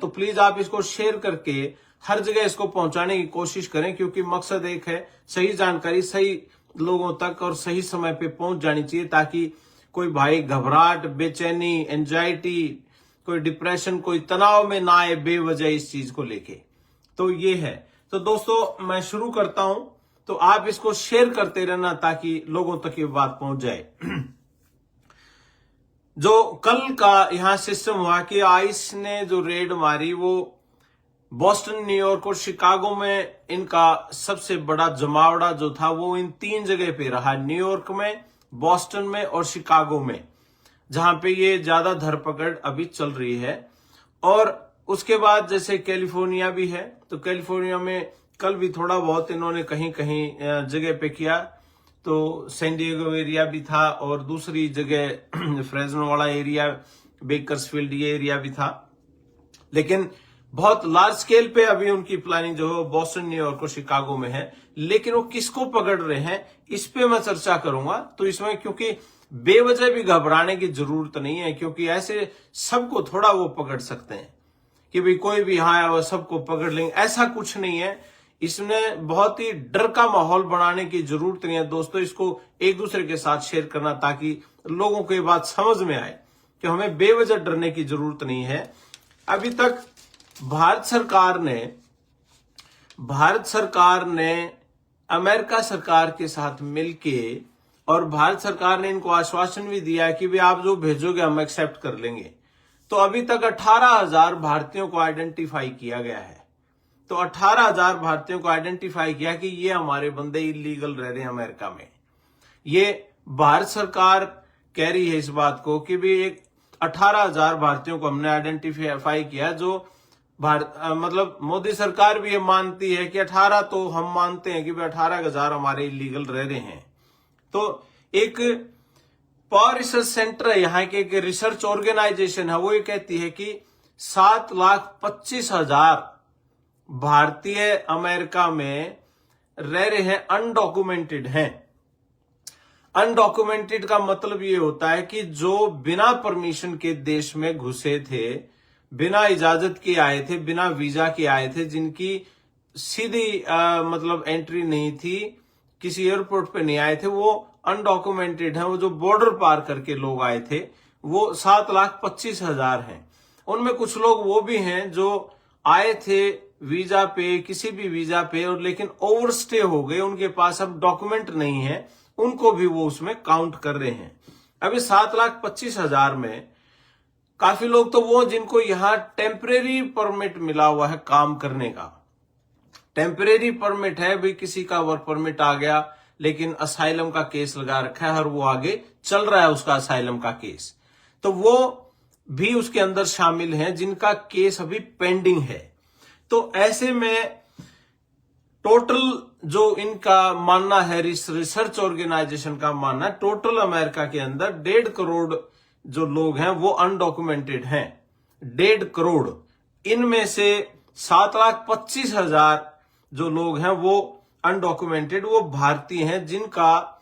तो प्लीज आप इसको शेयर करके हर जगह इसको पहुंचाने की कोशिश करें, क्योंकि मकसद एक है, सही जानकारी सही लोगों तक और सही समय पे पहुंच जानी चाहिए, ताकि कोई भाई घबराहट, बेचैनी, एंजाइटी, कोई डिप्रेशन, कोई तनाव में ना आए बेवजह इस चीज को लेके। तो ये है। तो दोस्तों मैं शुरू करता हूं, तो आप इसको शेयर करते रहना ताकि लोगों तक ये बात पहुंच जाए। जो कल का यहां सिस्टम हुआ कि आइस ने जो रेड मारी, वो बॉस्टन, न्यूयॉर्क और शिकागो में इनका सबसे बड़ा जमावड़ा जो था वो इन 3 जगह पे रहा, न्यूयॉर्क में, बॉस्टन में और शिकागो में, जहां पे ये ज्यादा धरपकड़ अभी चल रही है। और उसके बाद जैसे कैलिफोर्निया भी है, तो कैलिफोर्निया में कल भी थोड़ा बहुत इन्होंने कहीं कहीं जगह पे किया, तो सैन डिएगो एरिया भी था और दूसरी जगह फ्रेजनो वाला एरिया, बेकर्सफील्ड ये एरिया भी था। लेकिन बहुत लार्ज स्केल पे अभी उनकी प्लानिंग जो है बॉस्टन, न्यूयॉर्क और शिकागो में है। लेकिन वो किसको पकड़ रहे हैं इस पे मैं चर्चा करूंगा। तो इसमें क्योंकि बेवजह भी घबराने की जरूरत नहीं है, क्योंकि ऐसे सबको थोड़ा वो पकड़ सकते हैं कि भाई कोई भी हाँ वो सबको पकड़ लेंगे, ऐसा कुछ नहीं है। इसमें बहुत ही डर का माहौल बनाने की जरूरत नहीं है दोस्तों। इसको एक दूसरे के साथ शेयर करना ताकि लोगों को ये बात समझ में आए कि हमें बेवजह डरने की जरूरत नहीं है। अभी तक भारत सरकार ने अमेरिका सरकार के साथ मिलके, और भारत सरकार ने इनको आश्वासन भी दिया कि भी आप जो भेजोगे हम एक्सेप्ट कर लेंगे। तो अभी तक 18,000 भारतीयों को आइडेंटिफाई किया गया है। तो 18,000 भारतीयों को आइडेंटिफाई किया कि ये हमारे बंदे इलीगल रह रहे हैं अमेरिका में। ये भारत सरकार कह रही है इस बात को कि भी एक 18,000 भारतीयों को हमने आइडेंटिफाई किया, जो मतलब मोदी सरकार भी ये मानती है कि 18 तो हम मानते हैं कि 18,000 हमारे इलीगल रह रहे हैं। तो एक पावर रिसर्च सेंटर है यहाँ के, एक रिसर्च ऑर्गेनाइजेशन है, वो ये कहती है कि 7,25,000 भारतीय अमेरिका में रह रहे हैं, अनडॉक्यूमेंटेड हैं। अनडॉक्यूमेंटेड का मतलब ये होता है कि जो बिना परमिशन के देश में घुसे थे, बिना इजाजत के आए थे, बिना वीजा के आए थे, जिनकी सीधी मतलब एंट्री नहीं थी, किसी एयरपोर्ट पे नहीं आए थे, वो अनडॉक्यूमेंटेड हैं। वो जो बॉर्डर पार करके लोग आए थे वो 7,25,000 हैं। उनमें कुछ लोग वो भी हैं जो आए थे वीजा पे, किसी भी वीजा पे, और लेकिन ओवरस्टे हो गए, उनके पास अब डॉक्यूमेंट नहीं है, उनको भी वो उसमें काउंट कर रहे हैं। अभी 7,25,000 में काफी लोग तो वो जिनको यहां टेम्परेरी परमिट मिला हुआ है काम करने का, टेम्परेरी परमिट है भाई, किसी का वर्क परमिट आ गया लेकिन असाइलम का केस लगा रखा है और वो आगे चल रहा है उसका असाइलम का केस, तो वो भी उसके अंदर शामिल हैं जिनका केस अभी पेंडिंग है। तो ऐसे में टोटल जो इनका मानना है, रिसर्च ऑर्गेनाइजेशन का मानना है, टोटल अमेरिका के अंदर 1.5 करोड़ जो लोग हैं वो अनडॉक्यूमेंटेड हैं। 1.5 करोड़, इनमें से 7,25,000 जो लोग हैं वो अनडॉक्यूमेंटेड, वो भारतीय हैं, जिनका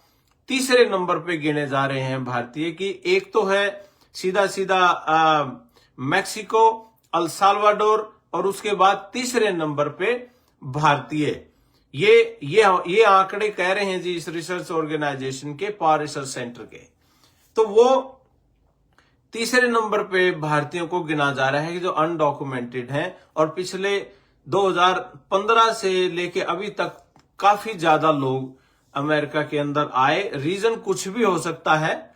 तीसरे नंबर पे गिने जा रहे हैं भारतीय की। एक तो है सीधा मैक्सिको, अल साल्वाडोर, और उसके बाद तीसरे नंबर पे भारतीय। ये आंकड़े कह रहे हैं जी इस रिसर्च ऑर्गेनाइजेशन के, पावर रिसर्च सेंटर के। तो वो तीसरे नंबर पे भारतीयों को गिना जा रहा है कि जो अनडॉक्यूमेंटेड हैं, और पिछले 2015 से लेके अभी तक काफी ज्यादा लोग अमेरिका के अंदर आए। रीजन कुछ भी हो सकता है,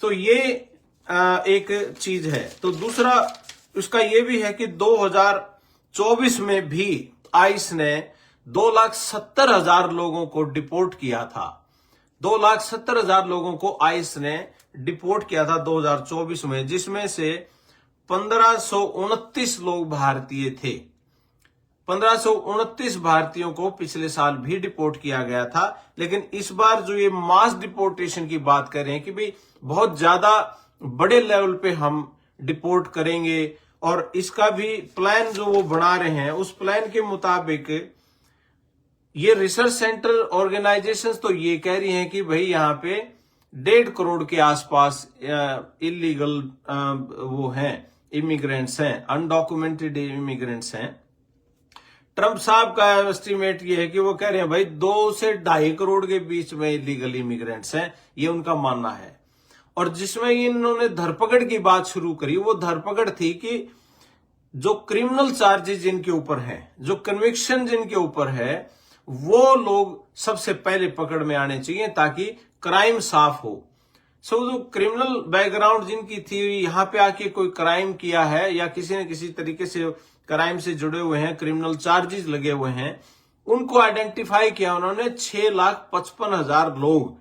तो ये एक चीज है। तो दूसरा उसका ये भी है कि 2024 में भी आइस ने 2,70,000 लोगों को डिपोर्ट किया था। 2,70,000 लोगों को आइस ने डिपोर्ट किया था 2024 में, जिसमें से 1,529 लोग भारतीय थे। 1,529 भारतीयों को पिछले साल भी डिपोर्ट किया गया था। लेकिन इस बार जो ये मास डिपोर्टेशन की बात कर रहे हैं कि भाई बहुत ज्यादा बड़े लेवल पे हम डिपोर्ट करेंगे, और इसका भी प्लान जो वो बना रहे हैं, उस प्लान के मुताबिक ये रिसर्च सेंटर ऑर्गेनाइजेशंस तो ये कह रही हैं कि भाई यहाँ पे 1.5 करोड़ के आसपास इलीगल वो हैं, इमिग्रेंट्स हैं, अनडॉक्यूमेंटेड इमिग्रेंट्स हैं। ट्रंप साहब का एस्टिमेट ये है कि वो कह रहे हैं भाई 2 से 2.5 करोड़ के बीच में इलीगल इमिग्रेंट्स हैं, ये उनका मानना है। और जिसमें इन्होंने धरपकड़ की बात शुरू करी, वो धरपकड़ थी कि जो क्रिमिनल चार्जेस जिनके ऊपर हैं, जो कन्विक्शन जिनके ऊपर है, वो लोग सबसे पहले पकड़ में आने चाहिए ताकि क्राइम साफ हो। जो क्रिमिनल बैकग्राउंड जिनकी थी, यहां पे आके कोई क्राइम किया है या किसी न किसी तरीके से क्राइम से जुड़े हुए हैं, क्रिमिनल चार्जेस लगे हुए हैं, उनको आइडेंटिफाई किया उन्होंने। 6,55,000 लोग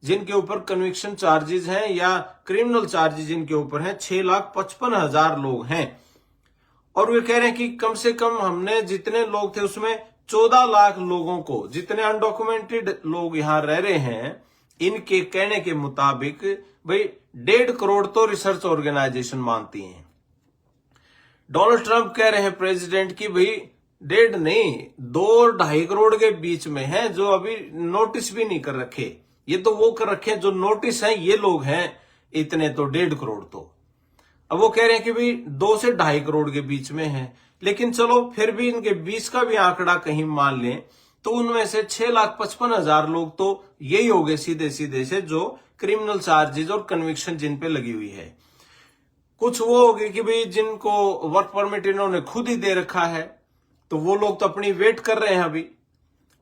जिनके ऊपर कन्विक्शन चार्जेस हैं या क्रिमिनल चार्जेस जिनके ऊपर हैं, 6,55,000 लोग हैं। और वे कह रहे हैं कि कम से कम हमने जितने लोग थे उसमें 14 लाख लोगों को, जितने अनडॉक्यूमेंटेड लोग यहां रह रहे हैं, इनके कहने के मुताबिक भाई 1.5 करोड़ तो रिसर्च ऑर्गेनाइजेशन मानती हैं। डोनाल्ड ट्रंप कह रहे हैं प्रेसिडेंट की भाई 1.5 नहीं 2-2.5 करोड़ के बीच में है, जो अभी नोटिस भी नहीं कर रखे। ये तो वो कर रखे जो नोटिस हैं, ये लोग हैं इतने, तो 1.5 करोड़ तो। अब वो कह रहे हैं कि भाई 2 से 2.5 करोड़ के बीच में है। लेकिन चलो फिर भी इनके 20 का भी आंकड़ा कहीं मान लें तो उनमें से 6,55,000 लोग तो यही हो गए सीधे सीधे से, जो क्रिमिनल चार्जेस और कन्विक्शन जिन पे लगी हुई है। कुछ वो हो गए कि भाई जिनको वर्क परमिट इन्होंने खुद ही दे रखा है, तो वो लोग तो अपनी वेट कर रहे हैं। अभी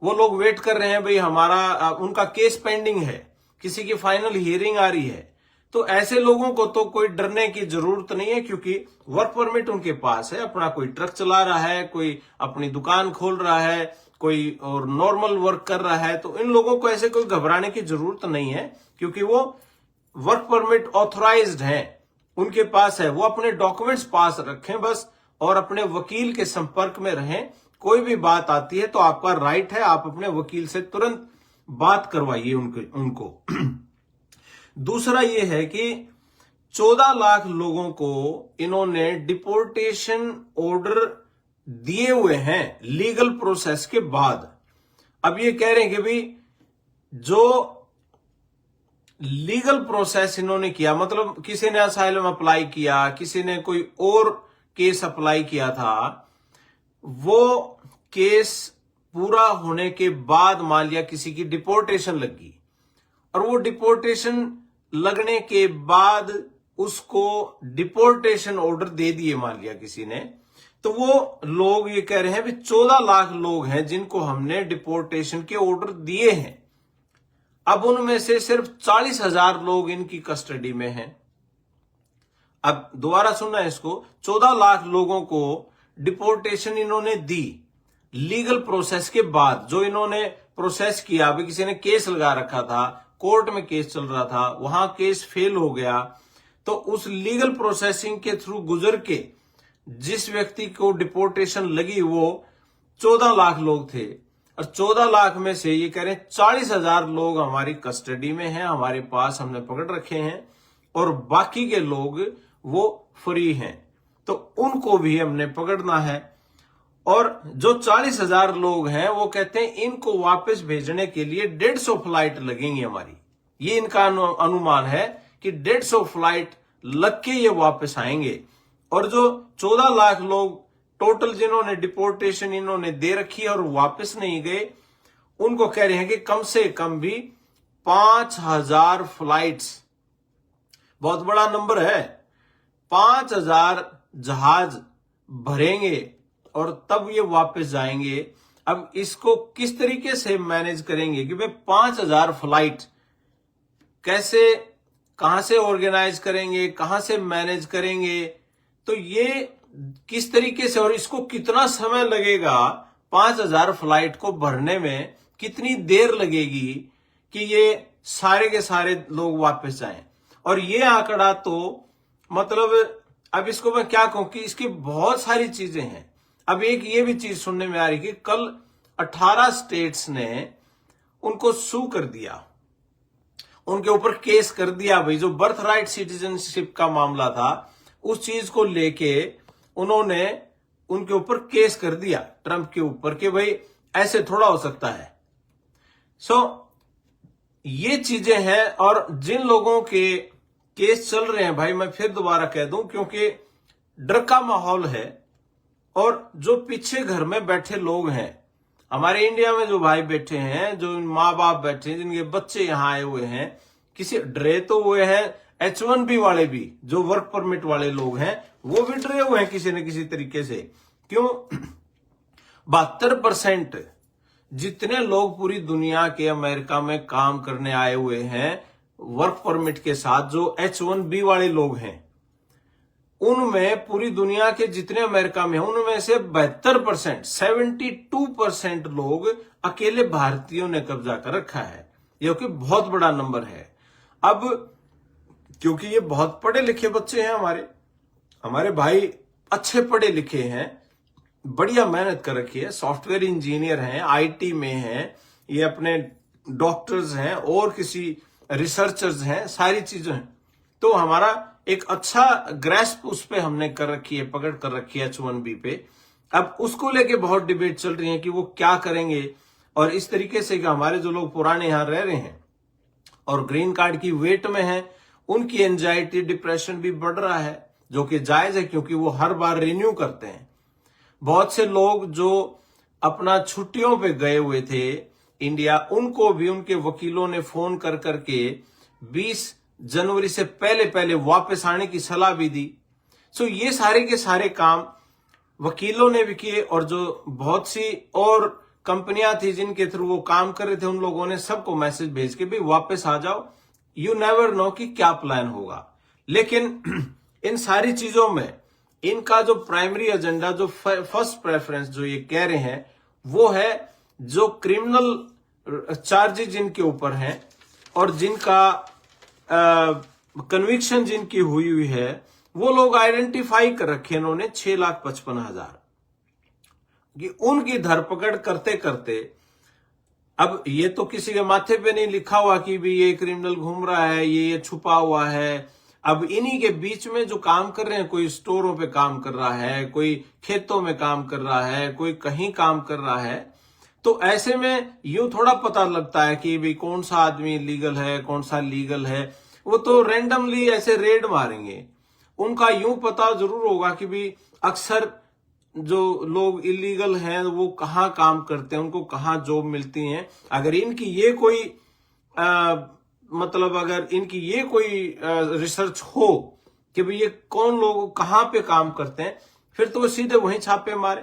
वो लोग वेट कर रहे हैं भाई, हमारा उनका केस पेंडिंग है, किसी की फाइनल हियरिंग आ रही है। तो ऐसे लोगों को तो कोई डरने की जरूरत नहीं है, क्योंकि वर्क परमिट उनके पास है, अपना कोई ट्रक चला रहा है, कोई अपनी दुकान खोल रहा है, कोई और नॉर्मल वर्क कर रहा है। तो इन लोगों को ऐसे कोई घबराने की जरूरत नहीं है, क्योंकि वो वर्क परमिट ऑथराइज्ड हैं, उनके पास है। वो अपने डॉक्यूमेंट्स पास रखें बस, और अपने वकील के संपर्क में रहें। कोई भी बात आती है तो आपका राइट है, आप अपने वकील से तुरंत बात करवाइए उनको। दूसरा ये है कि 14 लाख लोगों को इन्होंने डिपोर्टेशन ऑर्डर दिए हुए हैं लीगल प्रोसेस के बाद। अब ये कह रहे हैं कि भाई जो लीगल प्रोसेस इन्होंने किया, मतलब किसी ने असाइलम अप्लाई किया, किसी ने कोई और केस अप्लाई किया था, वो केस पूरा होने के बाद मान लिया किसी की डिपोर्टेशन लगी, और वो डिपोर्टेशन लगने के बाद उसको डिपोर्टेशन ऑर्डर दे दिए मान लिया किसी ने, तो वो लोग ये कह रहे हैं भी 14 लाख लोग हैं जिनको हमने डिपोर्टेशन के ऑर्डर दिए हैं। अब उनमें से सिर्फ 40,000 लोग इनकी कस्टडी में हैं। अब दोबारा सुनना है इसको, 14 लाख लोगों को डिपोर्टेशन इन्होंने दी लीगल प्रोसेस के बाद। जो इन्होंने प्रोसेस किया, अभी किसी ने केस लगा रखा था, कोर्ट में केस चल रहा था, वहां केस फेल हो गया, तो उस लीगल प्रोसेसिंग के थ्रू गुजर के जिस व्यक्ति को डिपोर्टेशन लगी वो 14 लाख लोग थे। और 14 लाख में से ये कह रहे हैं 40,000 लोग हमारी कस्टडी में हैं, हमारे पास हमने पकड़ रखे हैं, और बाकी के लोग वो फ्री हैं, तो उनको भी हमने पकड़ना है। और जो 40,000 लोग हैं वो कहते हैं इनको वापस भेजने के लिए 150 फ्लाइट लगेंगी हमारी। ये इनका अनुमान है कि 150 फ्लाइट लग के ये वापस आएंगे। और जो 14 लाख लोग टोटल जिन्होंने डिपोर्टेशन इन्होंने दे रखी है और वापस नहीं गए, उनको कह रहे हैं कि कम से कम भी 5,000 फ्लाइट्स, बहुत बड़ा नंबर है, 5,000 जहाज भरेंगे और तब ये वापस जाएंगे। अब इसको किस तरीके से मैनेज करेंगे कि भाई 5,000 फ्लाइट कैसे, कहां से ऑर्गेनाइज करेंगे, कहां से मैनेज करेंगे, तो ये किस तरीके से और इसको कितना समय लगेगा, 5,000 फ्लाइट को भरने में कितनी देर लगेगी कि ये सारे के सारे लोग वापस जाएं। और ये आंकड़ा तो मतलब अब इसको मैं क्या कहूं कि इसकी बहुत सारी चीजें हैं। अब एक ये भी चीज सुनने में आ रही कि कल 18 स्टेट्स ने उनको सू कर दिया, उनके ऊपर केस कर दिया। भाई जो बर्थ राइट सिटीजनशिप का मामला था उस चीज को लेके उन्होंने उनके ऊपर केस कर दिया ट्रंप के ऊपर कि भाई ऐसे थोड़ा हो सकता है। ये चीजें हैं। और जिन लोगों के केस चल रहे हैं, भाई मैं फिर दोबारा कह दूं, क्योंकि डर का माहौल है। और जो पीछे घर में बैठे लोग हैं, हमारे इंडिया में जो भाई बैठे हैं, जो माँ बाप बैठे हैं, जिनके बच्चे यहाँ आए हुए हैं, किसी डरे तो हुए हैं। H1B वाले भी, जो वर्क परमिट वाले लोग हैं, वो भी डरे हुए हैं किसी न किसी तरीके से। क्यों? 72% जितने लोग पूरी दुनिया के अमेरिका में काम करने आए हुए हैं वर्क परमिट के साथ, जो H1B वाले लोग हैं, उनमें पूरी दुनिया के जितने अमेरिका में हैं, उनमें से 72%, 72% लोग अकेले भारतीयों ने कब्जा कर रखा है, जो कि बहुत बड़ा नंबर है। अब क्योंकि ये बहुत पढ़े लिखे बच्चे हैं, हमारे भाई अच्छे पढ़े लिखे हैं, बढ़िया मेहनत कर रखी है, सॉफ्टवेयर इंजीनियर हैं, आईटी में हैं, ये अपने डॉक्टर्स हैं और किसी रिसर्चर्स हैं, सारी चीजें हैं। तो हमारा एक अच्छा ग्रेस्प उस पे हमने कर रखी है, पकड़ कर रखी है H1B पे। अब उसको लेके बहुत डिबेट चल रही है कि वो क्या करेंगे, और इस तरीके से कि हमारे जो लोग पुराने यहां रह रहे हैं और ग्रीन कार्ड की वेट में हैं, उनकी एंजाइटी डिप्रेशन भी बढ़ रहा है, जो कि जायज है क्योंकि वो हर बार रिन्यू करते हैं। बहुत से लोग जो अपना छुट्टियों पे गए हुए थे इंडिया, उनको भी उनके वकीलों ने फोन कर करके 20 जनवरी से पहले वापस आने की सलाह भी दी। सो ये सारे के सारे काम वकीलों ने भी किए, और जो बहुत सी और कंपनियां थी जिनके थ्रू वो काम कर रहे थे, उन लोगों ने सबको मैसेज भेज के भी वापस आ जाओ। यू नेवर नो कि क्या प्लान होगा। लेकिन इन सारी चीजों में इनका जो प्राइमरी एजेंडा, जो फर्स्ट प्रेफरेंस जो ये कह रहे हैं, वो है जो क्रिमिनल चार्जेस जिनके ऊपर हैं और जिनका कन्विक्शन जिनकी हुई है, वो लोग आइडेंटिफाई कर रखे इन्होंने 6,55,000 कि उनकी धरपकड़ करते करते, अब ये तो किसी के माथे पे नहीं लिखा हुआ कि भी ये क्रिमिनल घूम रहा है, ये छुपा हुआ है। अब इन्हीं के बीच में जो काम कर रहे हैं, कोई स्टोरों पे काम कर रहा है, कोई खेतों में काम कर रहा है, कोई कहीं काम कर रहा है, तो ऐसे में यूं थोड़ा पता लगता है कि भाई कौन सा आदमी लीगल है, कौन सा लीगल है। वो तो रैंडमली ऐसे रेड मारेंगे। उनका यूं पता जरूर होगा कि भाई अक्सर जो लोग इलीगल हैं वो कहाँ काम करते हैं, उनको कहाँ जॉब मिलती हैं। अगर इनकी ये कोई अगर इनकी ये कोई रिसर्च हो कि भाई ये कौन लोग कहाँ पे काम करते हैं, फिर तो वो सीधे वहीं छापे मारे।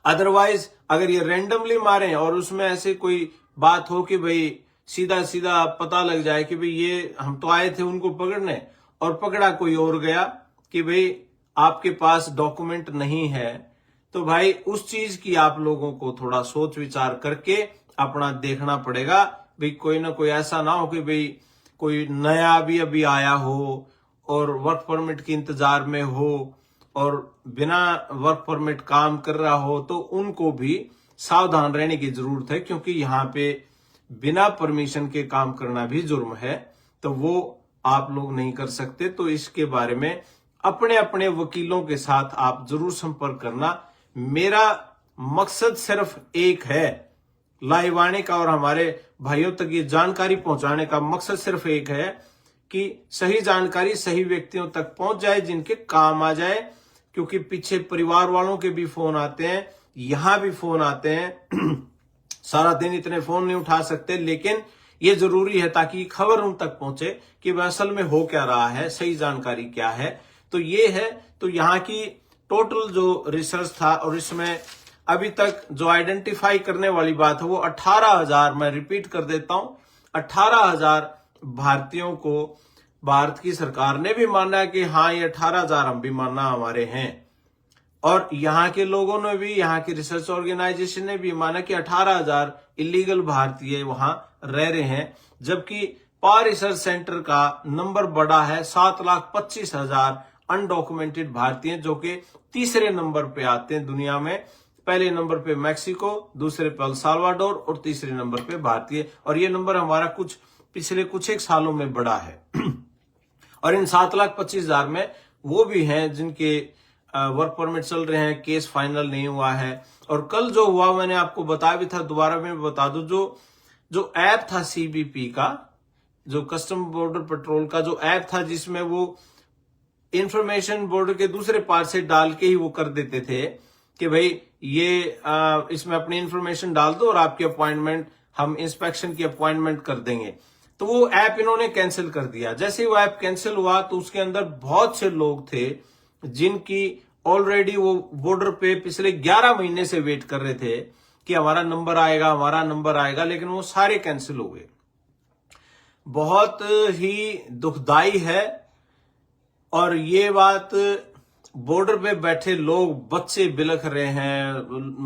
अदरवाइज अगर ये रैंडमली मारे और उसमें ऐसे कोई बात हो कि भाई सीधा सीधा पता लग जाए कि भाई ये हम तो आए थे उनको पकड़ने और पकड़ा कोई और गया कि भाई आपके पास डॉक्यूमेंट नहीं है, तो भाई उस चीज की आप लोगों को थोड़ा सोच विचार करके अपना देखना पड़ेगा। भाई कोई ना कोई ऐसा ना हो कि भाई कोई नया भी अभी आया हो और वर्क परमिट के इंतजार में हो और बिना वर्क परमिट काम कर रहा हो, तो उनको भी सावधान रहने की जरूरत है, क्योंकि यहाँ पे बिना परमिशन के काम करना भी जुर्म है, तो वो आप लोग नहीं कर सकते। तो इसके बारे में अपने अपने वकीलों के साथ आप जरूर संपर्क करना। मेरा मकसद सिर्फ एक है, लाइव आने का और हमारे भाइयों तक ये जानकारी पहुंचाने का मकसद सिर्फ एक है कि सही जानकारी सही व्यक्तियों तक पहुंच जाए, जिनके काम आ जाए। क्योंकि पीछे परिवार वालों के भी फोन आते हैं, यहां भी फोन आते हैं। सारा दिन इतने फोन नहीं उठा सकते, लेकिन ये जरूरी है ताकि खबर उन तक पहुंचे कि वह असल में हो क्या रहा है, सही जानकारी क्या है। तो ये है, तो यहाँ की टोटल जो रिसर्च था, और इसमें अभी तक जो आइडेंटिफाई करने वाली बात है वो 18,000, मैं रिपीट कर देता हूं, 18,000 भारतीयों को भारत की सरकार ने भी माना है कि हाँ ये 18,000 हम भी मानना हमारे हैं, और यहाँ के लोगों ने भी, यहाँ की रिसर्च ऑर्गेनाइजेशन ने भी माना कि 18,000 इलीगल भारतीय वहां रह रहे हैं। जबकि पार रिसर्च सेंटर का नंबर बड़ा है, 7,25,000 अनडॉक्यूमेंटेड भारतीय, जो कि तीसरे नंबर पे आते हैं दुनिया में। पहले नंबर पे मैक्सिको, दूसरे पे अल साल्वाडोर और तीसरे नंबर पे भारतीय। और ये नंबर हमारा पिछले कुछ एक सालों में बढ़ा है। और इन 7,25,000 में वो भी हैं जिनके वर्क परमिट चल रहे हैं, केस फाइनल नहीं हुआ है। और कल जो हुआ मैंने आपको बताया भी था, दोबारा मैं बता दूं, जो ऐप था CBP का, जो कस्टम बॉर्डर पेट्रोल का जो ऐप था, जिसमें वो इंफॉर्मेशन बोर्ड के दूसरे पार्ट से डाल के ही वो कर देते थे कि भाई ये इसमें अपनी इंफॉर्मेशन डाल दो और आपकी अपॉइंटमेंट, हम इंस्पेक्शन की अपॉइंटमेंट कर देंगे। तो वो ऐप इन्होंने कैंसिल कर दिया। जैसे ही वो ऐप कैंसिल हुआ तो उसके अंदर बहुत से लोग थे जिनकी ऑलरेडी वो बॉर्डर पे पिछले 11 महीने से वेट कर रहे थे कि हमारा नंबर आएगा, हमारा नंबर आएगा, लेकिन वो सारे कैंसिल हो गए। बहुत ही दुखदाई है। और ये बात बॉर्डर पे बैठे लोग, बच्चे बिलख रहे हैं,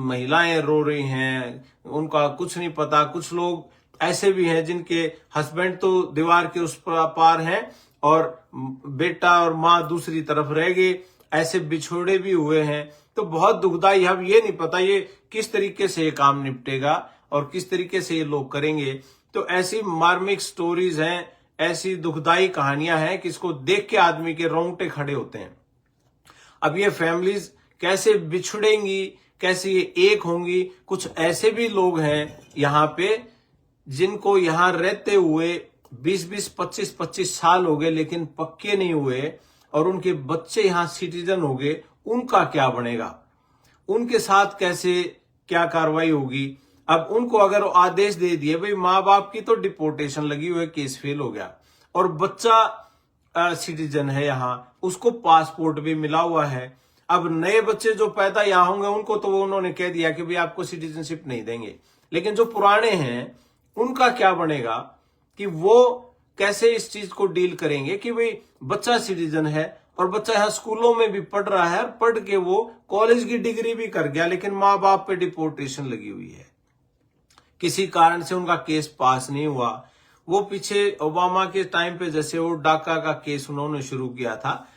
महिलाएं रो रही हैं, उनका कुछ नहीं पता। कुछ लोग ऐसे भी हैं जिनके हस्बैंड तो दीवार के उस पार हैं और बेटा और माँ दूसरी तरफ रह गए, ऐसे बिछोड़े भी हुए हैं। तो बहुत दुखदाई। अब ये नहीं पता ये किस तरीके से ये काम निपटेगा और किस तरीके से ये लोग करेंगे। तो ऐसी मार्मिक स्टोरीज हैं, ऐसी दुखदाई कहानियां हैं कि इसको देख के आदमी के रोंगटे खड़े होते हैं। अब ये फैमिलीज कैसे बिछड़ेंगी, कैसे ये एक होंगी। कुछ ऐसे भी लोग हैं यहाँ पे जिनको यहाँ रहते हुए 20-20, 25-25 साल हो गए लेकिन पक्के नहीं हुए, और उनके बच्चे यहाँ सिटीजन हो गए। उनका क्या बनेगा? उनके साथ कैसे क्या कार्रवाई होगी? अब उनको अगर आदेश दे दिए भाई माँ बाप की तो डिपोर्टेशन लगी हुई है, केस फेल हो गया, और बच्चा सिटीजन है यहाँ, उसको पासपोर्ट भी मिला हुआ है। अब नए बच्चे जो पैदा यहाँ होंगे उनको तो वो उन्होंने कह दिया कि भाई आपको सिटीजनशिप नहीं देंगे, लेकिन जो पुराने हैं उनका क्या बनेगा? कि वो कैसे इस चीज को डील करेंगे कि भाई बच्चा सिटीजन है और बच्चा यहाँ स्कूलों में भी पढ़ रहा है, पढ़ के वो कॉलेज की डिग्री भी कर गया, लेकिन माँ बाप पे डिपोर्टेशन लगी हुई है। किसी कारण से उनका केस पास नहीं हुआ। वो पीछे ओबामा के टाइम पे जैसे वो डाका का केस उन्होंने शुरू किया था।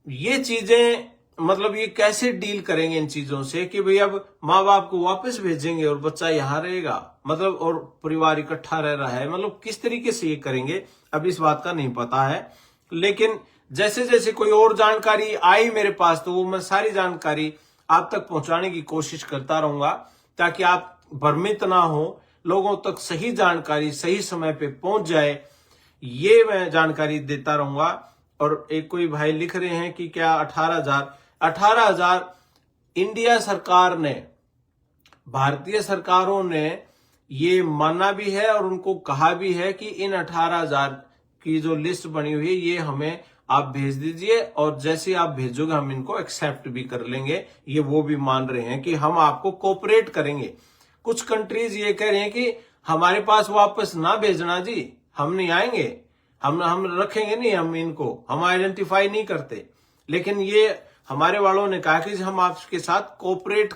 ये चीजें, मतलब ये कैसे डील करेंगे इन चीजों से कि भाई अब माँ बाप को वापस भेजेंगे और बच्चा यहाँ रहेगा, मतलब और परिवार इकट्ठा रह रहा है, मतलब किस तरीके से ये करेंगे अब इस बात का नहीं पता है। लेकिन जैसे जैसे कोई और जानकारी आई मेरे पास तो वो मैं सारी जानकारी आप तक पहुंचाने की कोशिश करता रहूंगा ताकि आप भ्रमित ना हो, लोगों तक सही जानकारी सही समय पे पहुंच जाए, ये मैं जानकारी देता रहूंगा। और एक कोई भाई लिख रहे हैं कि क्या 18,000 इंडिया सरकार ने, भारतीय सरकारों ने ये माना भी है और उनको कहा भी है कि इन 18,000 की जो लिस्ट बनी हुई है ये हमें आप भेज दीजिए, और जैसे आप भेजोगे हम इनको एक्सेप्ट भी कर लेंगे। ये वो भी मान रहे हैं कि हम आपको कोऑपरेट करेंगे। कुछ कंट्रीज ये कह रहे हैं कि हमारे पास वापस ना भेजना जी, हम नहीं आएंगे, हम रखेंगे नहीं, हम इनको हम आइडेंटिफाई नहीं करते। लेकिन ये हमारे वालों ने कहा कि हम आपके साथ कोऑपरेट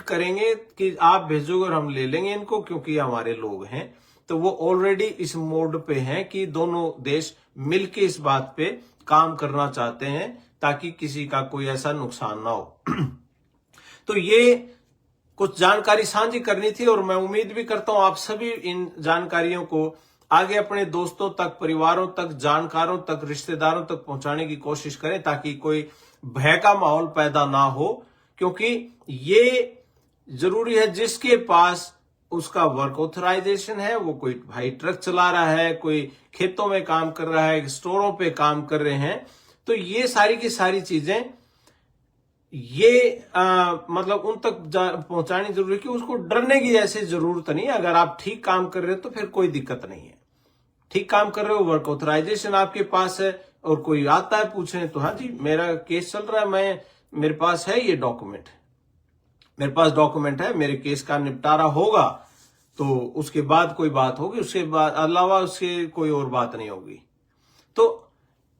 करेंगे कि आप भेजोगे और हम ले लेंगे इनको, क्योंकि हमारे लोग हैं। तो वो ऑलरेडी इस मोड पे हैं कि दोनों देश मिलके इस बात पे काम करना चाहते हैं ताकि किसी का कोई ऐसा नुकसान ना हो। तो ये कुछ जानकारी साझी करनी थी, और मैं उम्मीद भी करता हूं आप सभी इन जानकारियों को आगे अपने दोस्तों तक, परिवारों तक, जानकारों तक, रिश्तेदारों तक पहुंचाने की कोशिश करें ताकि कोई भय का माहौल पैदा ना हो। क्योंकि ये जरूरी है जिसके पास उसका वर्क ऑथराइजेशन है, वो कोई भाई ट्रक चला रहा है, कोई खेतों में काम कर रहा है, स्टोरों पे काम कर रहे हैं, तो ये सारी की सारी चीजें ये मतलब उन तक पहुंचानी जरूरी है कि उसको डरने की ऐसी जरूरत नहीं है। अगर आप ठीक काम कर रहे हो तो फिर कोई दिक्कत नहीं है। ठीक काम कर रहे हो, वर्क ऑथराइजेशन आपके पास है, और कोई आता है पूछने तो हाँ जी मेरा केस चल रहा है, मेरे पास है ये डॉक्यूमेंट, मेरे पास डॉक्यूमेंट है, मेरे केस का निपटारा होगा, तो उसके बाद कोई बात होगी, उसके बाद अलावा उसके कोई और बात नहीं होगी। तो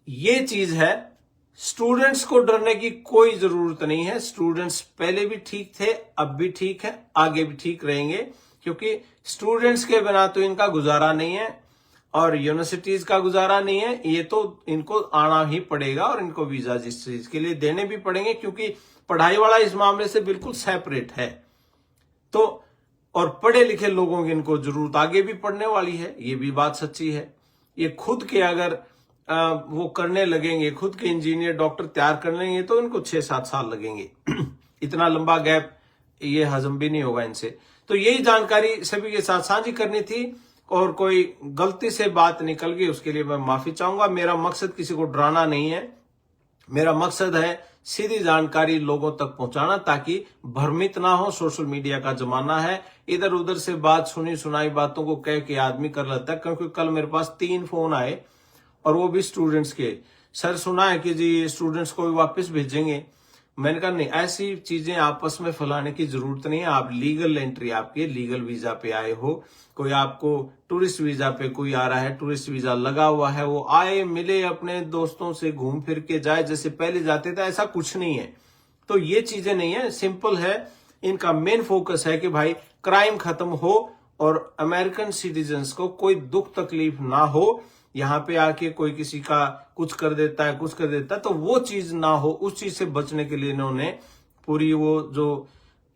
ये चीज है, स्टूडेंट्स को डरने की कोई जरूरत नहीं है। स्टूडेंट्स पहले भी ठीक थे, अब भी ठीक है, आगे भी ठीक रहेंगे, क्योंकि स्टूडेंट्स के बिना तो इनका गुजारा नहीं है और यूनिवर्सिटीज का गुजारा नहीं है। ये तो इनको आना ही पड़ेगा और इनको वीजा जिस चीज के लिए देने भी पड़ेंगे, क्योंकि पढ़ाई वाला इस मामले से बिल्कुल सेपरेट है। तो और पढ़े लिखे लोगों की इनको जरूरत आगे भी पड़ने वाली है, ये भी बात सच्ची है। ये खुद के अगर वो करने लगेंगे, खुद के इंजीनियर डॉक्टर तैयार कर लेंगे तो इनको 6-7 साल लगेंगे। इतना लंबा गैप ये हजम भी नहीं होगा इनसे। तो यही जानकारी सभी के साथ साझी करनी थी, और कोई गलती से बात निकल गई उसके लिए मैं माफी चाहूंगा। मेरा मकसद किसी को डराना नहीं है, मेरा मकसद है सीधी जानकारी लोगों तक पहुंचाना ताकि भ्रमित ना हो। सोशल मीडिया का जमाना है, इधर उधर से बात सुनी सुनाई बातों को कह के आदमी कर लेता है। क्योंकि कल मेरे पास 3 फोन आए और वो भी स्टूडेंट्स के, सर सुना है कि जी स्टूडेंट्स को भी वापस भेजेंगे। मैंने कहा नहीं, ऐसी चीजें आपस में फैलाने की जरूरत नहीं है। आप लीगल एंट्री, आपके लीगल वीजा पे आए हो, कोई आपको टूरिस्ट वीजा पे कोई आ रहा है, टूरिस्ट वीजा लगा हुआ है, वो आए मिले अपने दोस्तों से घूम फिर के जाए जैसे पहले जाते थे, ऐसा कुछ नहीं है। तो ये चीजें नहीं है, सिंपल है। इनका मेन फोकस है कि भाई क्राइम खत्म हो और अमेरिकन सिटीजन्स को कोई दुख तकलीफ ना हो। यहाँ पे आके कोई किसी का कुछ कर देता है, कुछ कर देता है, तो वो चीज ना हो। उस चीज से बचने के लिए इन्होंने पूरी वो जो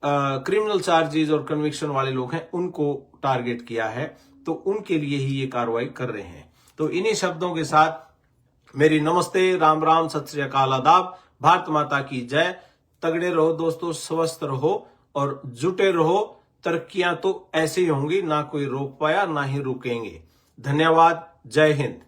क्रिमिनल चार्जेस और कन्विक्शन वाले लोग हैं उनको टारगेट किया है। तो उनके लिए ही ये कार्रवाई कर रहे हैं। तो इन्हीं शब्दों के साथ मेरी नमस्ते, राम राम, सत श्री अकाल, आदाब। भारत माता की जय। तगड़े रहो दोस्तों, स्वस्थ रहो और जुटे रहो। तरक्कियां तो ऐसे ही होंगी, ना कोई रोक पाया ना ही रुकेंगे। धन्यवाद। जय हिंद।